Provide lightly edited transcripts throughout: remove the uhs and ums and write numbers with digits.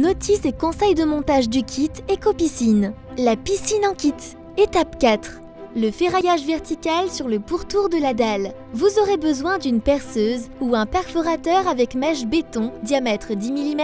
Notice et conseils de montage du kit Éco-Piscine. La piscine en kit. Étape 4. Le ferraillage vertical sur le pourtour de la dalle. Vous aurez besoin d'une perceuse ou un perforateur avec mèche béton, diamètre 10 mm,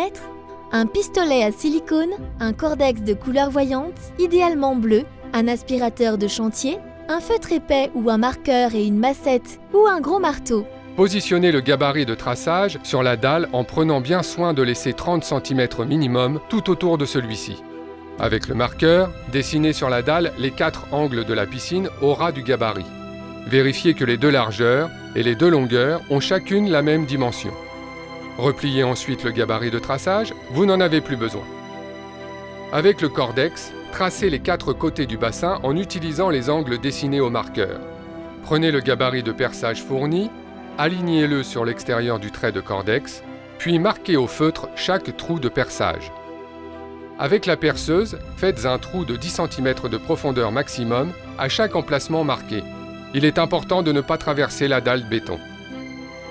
un pistolet à silicone, un cordex de couleur voyante, idéalement bleu, un aspirateur de chantier, un feutre épais ou un marqueur et une massette ou un gros marteau. Positionnez le gabarit de traçage sur la dalle en prenant bien soin de laisser 30 cm minimum tout autour de celui-ci. Avec le marqueur, dessinez sur la dalle les 4 angles de la piscine au ras du gabarit. Vérifiez que les 2 largeurs et les 2 longueurs ont chacune la même dimension. Repliez ensuite le gabarit de traçage, vous n'en avez plus besoin. Avec le cordex, tracez les 4 côtés du bassin en utilisant les angles dessinés au marqueur. Prenez le gabarit de perçage fourni, alignez-le sur l'extérieur du trait de cordex, puis marquez au feutre chaque trou de perçage. Avec la perceuse, faites un trou de 10 cm de profondeur maximum à chaque emplacement marqué. Il est important de ne pas traverser la dalle béton.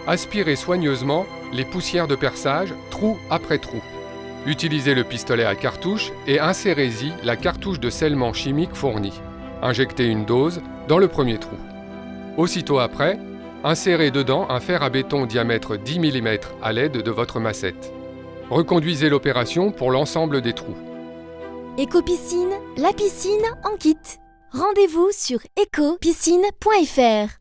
Aspirez soigneusement les poussières de perçage, trou après trou. Utilisez le pistolet à cartouche et insérez-y la cartouche de scellement chimique fournie. Injectez une dose dans le premier trou. Aussitôt après, insérez dedans un fer à béton diamètre 10 mm à l'aide de votre massette. Reconduisez l'opération pour l'ensemble des trous. Éco-Piscine, la piscine en kit. Rendez-vous sur éco-piscine.fr.